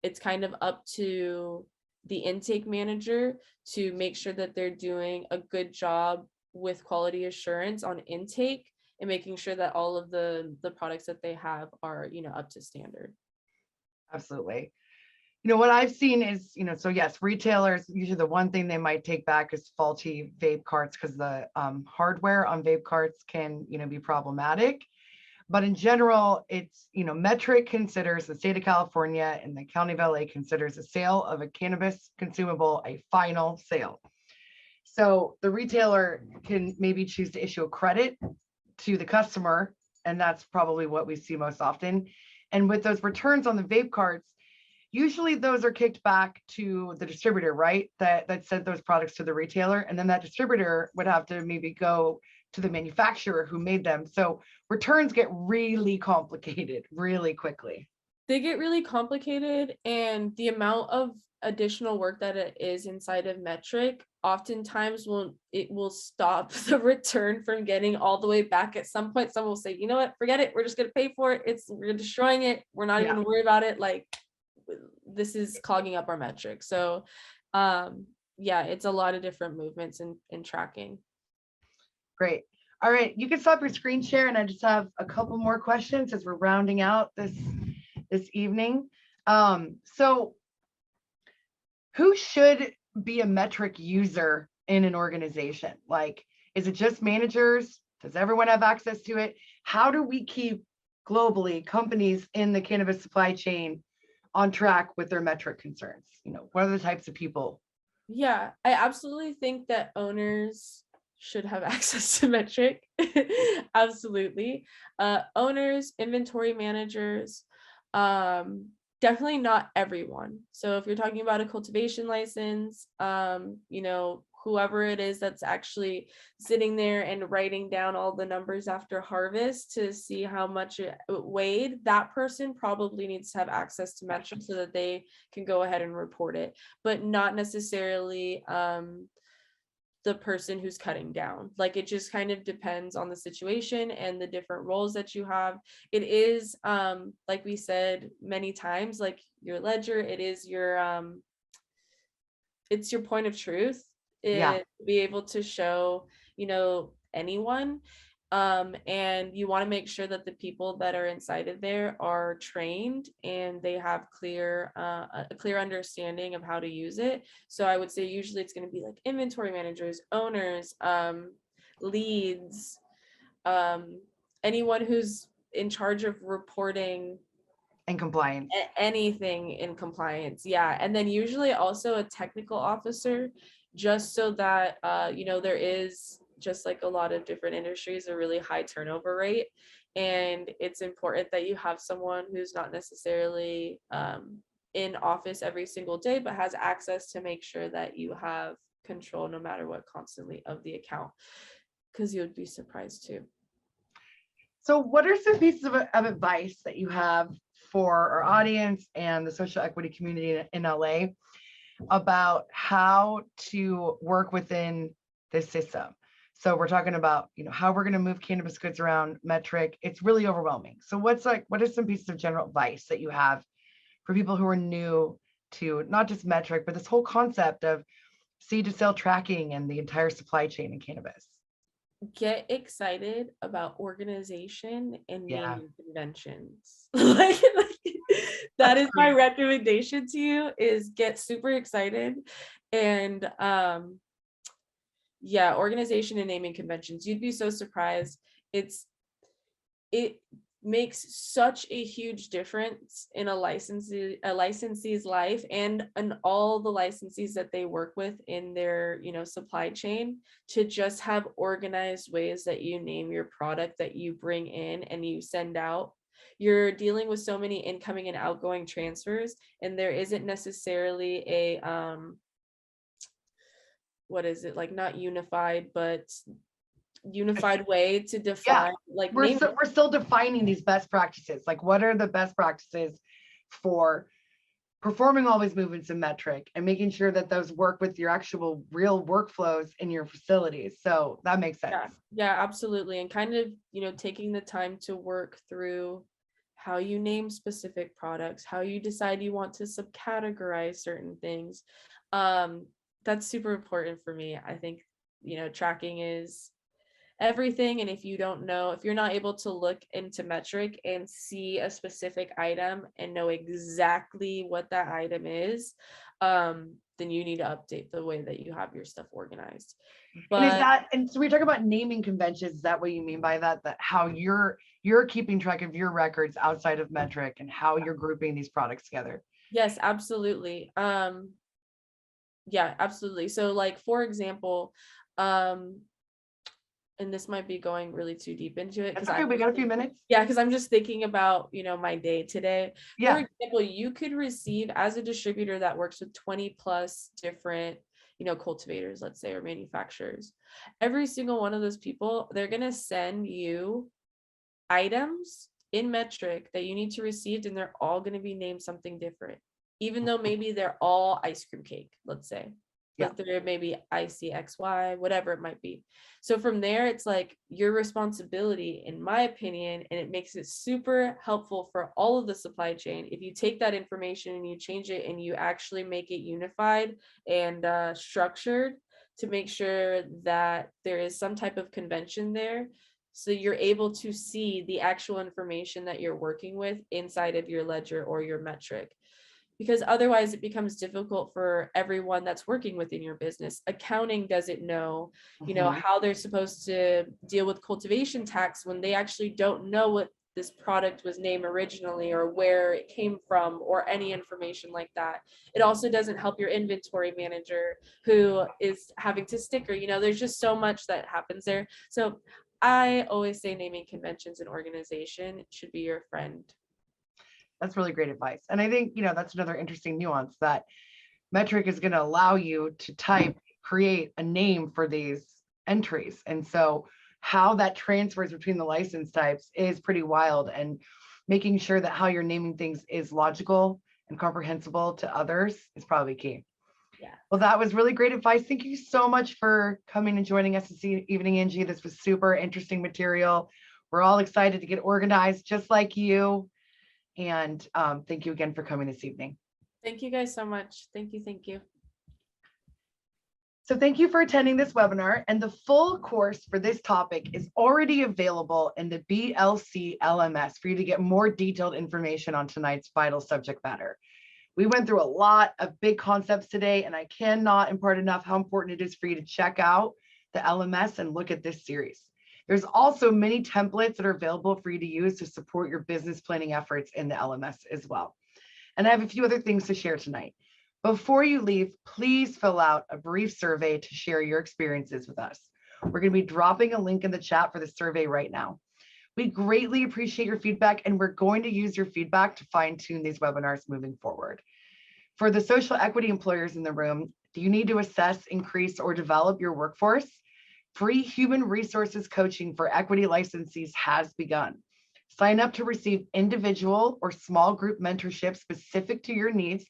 It's kind of up to the intake manager to make sure that they're doing a good job with quality assurance on intake and making sure that all of the products that they have are, up to standard. Absolutely. What I've seen is, so yes, retailers, usually the one thing they might take back is faulty vape carts, because the hardware on vape carts can, be problematic. But in general, it's, Metrc considers, the state of California and the county of LA considers a sale of a cannabis consumable a final sale. So the retailer can maybe choose to issue a credit to the customer, and that's probably what we see most often. And with those returns on the vape carts, usually those are kicked back to the distributor, right? That sent those products to the retailer, and then that distributor would have to maybe go to the manufacturer who made them. So returns get really complicated really quickly. They get really complicated, and the amount of additional work that it is inside of Metric oftentimes will stop the return from getting all the way back. At some point someone will say, you know what, forget it, we're just going to pay for it, we're destroying it, we're not even Yeah. going to worry about it, like this is clogging up our metric. So yeah, it's a lot of different movements in tracking. Great. All right, you can stop your screen share, and I just have a couple more questions as we're rounding out this evening. So who should be a metric user in an organization? Like, is it just managers? Does everyone have access to it? How do we keep globally companies in the cannabis supply chain on track with their metric concerns? You know, what are the types of people? Yeah, I absolutely think that owners should have access to metric. Absolutely. Owners, inventory managers, definitely not everyone. So if you're talking about a cultivation license, you know, whoever it is that's actually sitting there and writing down all the numbers after harvest to see how much it weighed, that person probably needs to have access to metrics so that they can go ahead and report it, but not necessarily the person who's cutting down. Like, it just kind of depends on the situation and the different roles that you have. It is like we said many times, like your ledger, it is your it's your point of truth. Yeah. Be able to show, you know, anyone, and you want to make sure that the people that are inside of there are trained and they have a clear understanding of how to use it. So I would say usually it's going to be like inventory managers, owners, leads, anyone who's in charge of reporting And compliance. anything in compliance. Yeah. And then usually also a technical officer, just so that you know, there is, just like a lot of different industries, a really high turnover rate, and it's important that you have someone who's not necessarily in office every single day, but has access to make sure that you have control no matter what, constantly, of the account, because you would be surprised too. So what are some pieces of advice that you have for our audience and the social equity community in LA about how to work within this system? So we're talking about, you know, how we're going to move cannabis goods around metric. It's really overwhelming. So what are some pieces of general advice that you have for people who are new to not just metric, but this whole concept of seed to sale tracking and the entire supply chain in cannabis? Get excited about organization and Yeah. naming conventions. That is my recommendation to you, is get super excited. And yeah, organization and naming conventions. You'd be so surprised. It makes such a huge difference in a licensee's life, and all the licensees that they work with in their, you know, supply chain, to just have organized ways that you name your product that you bring in and you send out. You're dealing with so many incoming and outgoing transfers, and there isn't necessarily a what is it, like, not unified, but unified way to define, like, we're name. we're still defining these best practices. Like, what are the best practices for performing all these movements in metric and making sure that those work with your actual real workflows in your facilities? So that makes sense. Yeah, absolutely. And kind of, you know, taking the time to work through how you name specific products, how you decide you want to subcategorize certain things. That's super important for me. I think, you know, tracking is everything. And if you don't know, if you're not able to look into metric and see a specific item and know exactly what that item is, then you need to update the way that you have your stuff organized. But And so we talk about naming conventions. Is that what you mean by that? That how you're keeping track of your records outside of metric and how you're grouping these products together? yes, absolutely. Yeah, absolutely. So like, for example, um, and this might be going really too deep into it That's because okay. We got a few minutes. yeah, because I'm just thinking about, my day today. For Yeah. example, you could receive as a distributor that works with 20 plus different, cultivators, let's say, or manufacturers. Every single one of those people, they're going to send you items in metric that you need to receive, and they're all going to be named something different, even though maybe they're all ice cream cake, let's say. Yeah. But there may be ICXY, whatever it might be. So from there, it's like your responsibility, in my opinion, and it makes it super helpful for all of the supply chain. If you take that information and you change it and you actually make it unified and structured to make sure that there is some type of convention there, so you're able to see the actual information that you're working with inside of your ledger or your metric. Because otherwise it becomes difficult for everyone that's working within your business. Accounting doesn't know, Mhm. how they're supposed to deal with cultivation tax when they actually don't know what this product was named originally or where it came from or any information like that. It also doesn't help your inventory manager who is having to sticker, there's just so much that happens there. So I always say naming conventions and organization should be your friend. That's really great advice. And I think, that's another interesting nuance that Metric is going to allow you to create a name for these entries. And so how that transfers between the license types is pretty wild, and making sure that how you're naming things is logical and comprehensible to others is probably key. Yeah. Well, that was really great advice. Thank you so much for coming and joining us this evening, Angie. This was super interesting material. We're all excited to get organized just like you. And thank you again for coming this evening. Thank you guys so much. Thank you. Thank you. So thank you for attending this webinar, and the full course for this topic is already available in the BLC LMS for you to get more detailed information on tonight's vital subject matter. We went through a lot of big concepts today, and I cannot impart enough how important it is for you to check out the LMS and look at this series. There's also many templates that are available for you to use to support your business planning efforts in the LMS as well. And I have a few other things to share tonight. Before you leave, please fill out a brief survey to share your experiences with us. We're going to be dropping a link in the chat for the survey right now. We greatly appreciate your feedback, and we're going to use your feedback to fine-tune these webinars moving forward. For the social equity employers in the room, do you need to assess, increase, or develop your workforce? Free human resources coaching for equity licensees has begun. Sign up to receive individual or small group mentorship specific to your needs,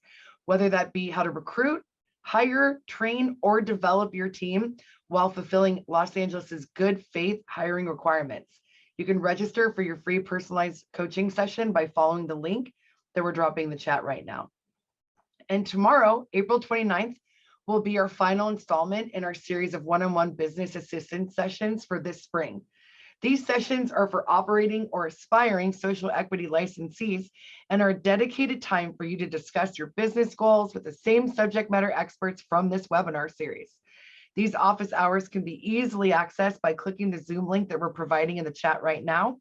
whether that be how to recruit, hire, train, or develop your team while fulfilling Los Angeles's good faith hiring requirements. You can register for your free personalized coaching session by following the link that we're dropping in the chat right now. And tomorrow, April 29th, will be our final installment in our series of one-on-one business assistance sessions for this spring. These sessions are for operating or aspiring social equity licensees and are a dedicated time for you to discuss your business goals with the same subject matter experts from this webinar series. These office hours can be easily accessed by clicking the Zoom link that we're providing in the chat right now.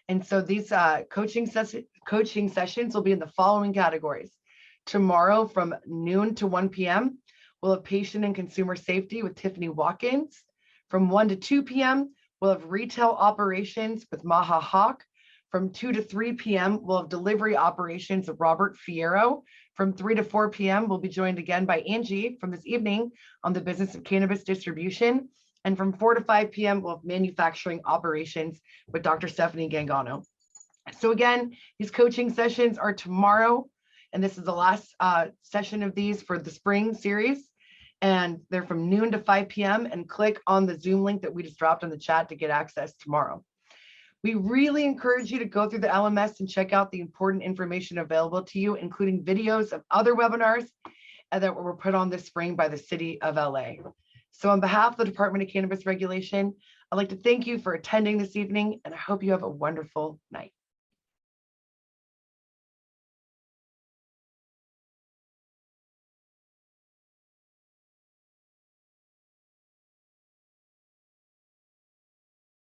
And so these coaching sessions will be in the following categories. Tomorrow from noon to 1 p.m., we'll have patient and consumer safety with Tiffany Watkins. From 1 to 2 p.m., we'll have retail operations with Maha Hawk. From 2 to 3 p.m., we'll have delivery operations with Robert Fierro. From 3 to 4 p.m., we'll be joined again by Angie from this evening on the business of cannabis distribution. And from 4 to 5 p.m., we'll have manufacturing operations with Dr. Stephanie Gangano. So again, these coaching sessions are tomorrow, and this is the last session of these for the spring series. And they're from noon to 5 p.m. and click on the Zoom link that we just dropped in the chat to get access tomorrow. We really encourage you to go through the LMS and check out the important information available to you, including videos of other webinars that were put on this spring by the City of LA. So on behalf of the Department of Cannabis Regulation, I'd like to thank you for attending this evening, and I hope you have a wonderful night.